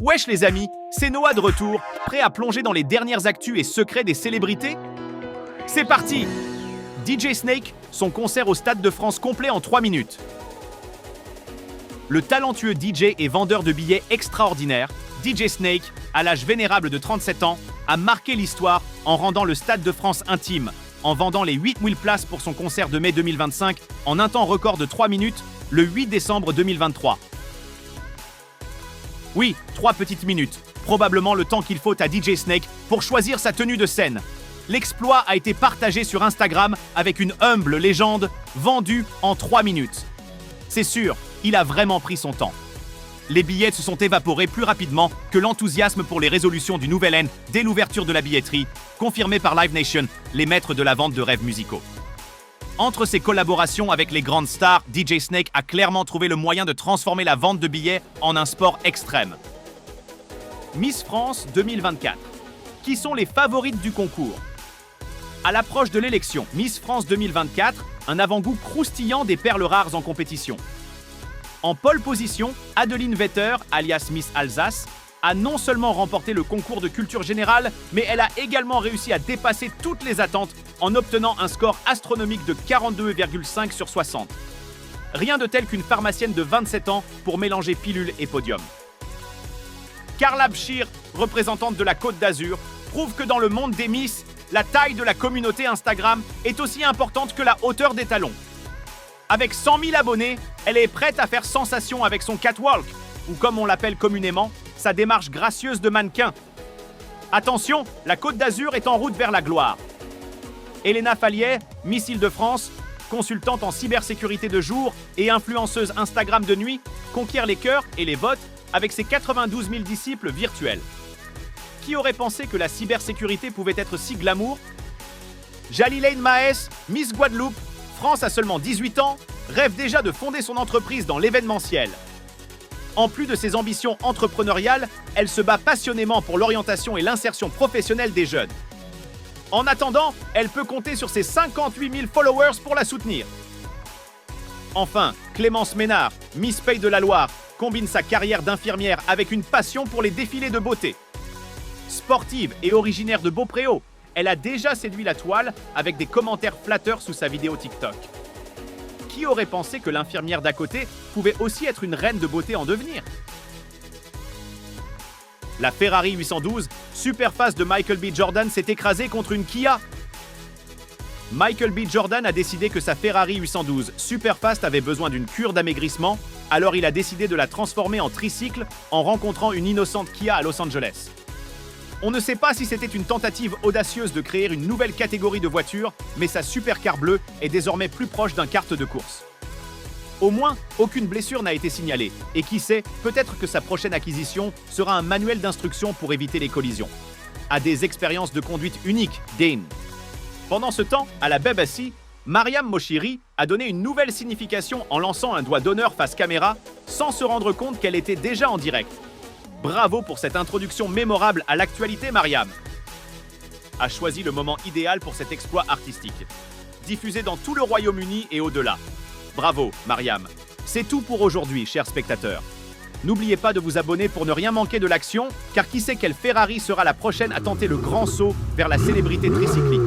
Wesh les amis, c'est Noah de retour, prêt à plonger dans les dernières actus et secrets des célébrités? C'est parti! DJ Snake, son concert au Stade de France complet en 3 minutes. Le talentueux DJ et vendeur de billets extraordinaire, DJ Snake, à l'âge vénérable de 37 ans, a marqué l'histoire en rendant le Stade de France intime, en vendant les 8000 places pour son concert de mai 2025 en un temps record de 3 minutes, le 8 décembre 2023. Oui, 3 petites minutes, probablement le temps qu'il faut à DJ Snake pour choisir sa tenue de scène. L'exploit a été partagé sur Instagram avec une humble légende vendue en 3 minutes. C'est sûr, il a vraiment pris son temps. Les billets se sont évaporés plus rapidement que l'enthousiasme pour les résolutions du nouvel N dès l'ouverture de la billetterie, confirmée par Live Nation, les maîtres de la vente de rêves musicaux. Entre ses collaborations avec les grandes stars, DJ Snake a clairement trouvé le moyen de transformer la vente de billets en un sport extrême. Miss France 2024. Qui sont les favorites du concours? À l'approche de l'élection Miss France 2024, un avant-goût croustillant des perles rares en compétition. En pole position, Adeline Vetter, alias Miss Alsace, a non seulement remporté le concours de culture générale, mais elle a également réussi à dépasser toutes les attentes en obtenant un score astronomique de 42,5 sur 60. Rien de tel qu'une pharmacienne de 27 ans pour mélanger pilule et podium. Carla Bshir, représentante de la Côte d'Azur, prouve que dans le monde des Miss, la taille de la communauté Instagram est aussi importante que la hauteur des talons. Avec 100 000 abonnés, elle est prête à faire sensation avec son catwalk, ou comme on l'appelle communément, sa démarche gracieuse de mannequin. Attention, la Côte d'Azur est en route vers la gloire. Elena Fallier, Miss Île-de-France, consultante en cybersécurité de jour et influenceuse Instagram de nuit, conquiert les cœurs et les votes avec ses 92 000 disciples virtuels. Qui aurait pensé que la cybersécurité pouvait être si glamour? Jalilaine Maes, Miss Guadeloupe, France à seulement 18 ans, rêve déjà de fonder son entreprise dans l'événementiel. En plus de ses ambitions entrepreneuriales, elle se bat passionnément pour l'orientation et l'insertion professionnelle des jeunes. En attendant, elle peut compter sur ses 58 000 followers pour la soutenir. Enfin, Clémence Ménard, Miss Pays de la Loire, combine sa carrière d'infirmière avec une passion pour les défilés de beauté. Sportive et originaire de Beaupréau, elle a déjà séduit la toile avec des commentaires flatteurs sous sa vidéo TikTok. Qui aurait pensé que l'infirmière d'à côté pouvait aussi être une reine de beauté en devenir? La Ferrari 812, superfast de Michael B. Jordan, s'est écrasée contre une Kia. Michael B. Jordan a décidé que sa Ferrari 812 superfast avait besoin d'une cure d'amaigrissement, alors il a décidé de la transformer en tricycle en rencontrant une innocente Kia à Los Angeles. On ne sait pas si c'était une tentative audacieuse de créer une nouvelle catégorie de voitures, mais sa supercar bleue est désormais plus proche d'un kart de course. Au moins, aucune blessure n'a été signalée, et qui sait, peut-être que sa prochaine acquisition sera un manuel d'instruction pour éviter les collisions. À des expériences de conduite uniques, Dane. Pendant ce temps, à la BBC, Mariam Moshiri a donné une nouvelle signification en lançant un doigt d'honneur face caméra, sans se rendre compte qu'elle était déjà en direct. Bravo pour cette introduction mémorable à l'actualité, Mariam. A choisi le moment idéal pour cet exploit artistique. Diffusé dans tout le Royaume-Uni et au-delà. Bravo, Mariam. C'est tout pour aujourd'hui, chers spectateurs. N'oubliez pas de vous abonner pour ne rien manquer de l'action, car qui sait quelle Ferrari sera la prochaine à tenter le grand saut vers la célébrité tricyclique.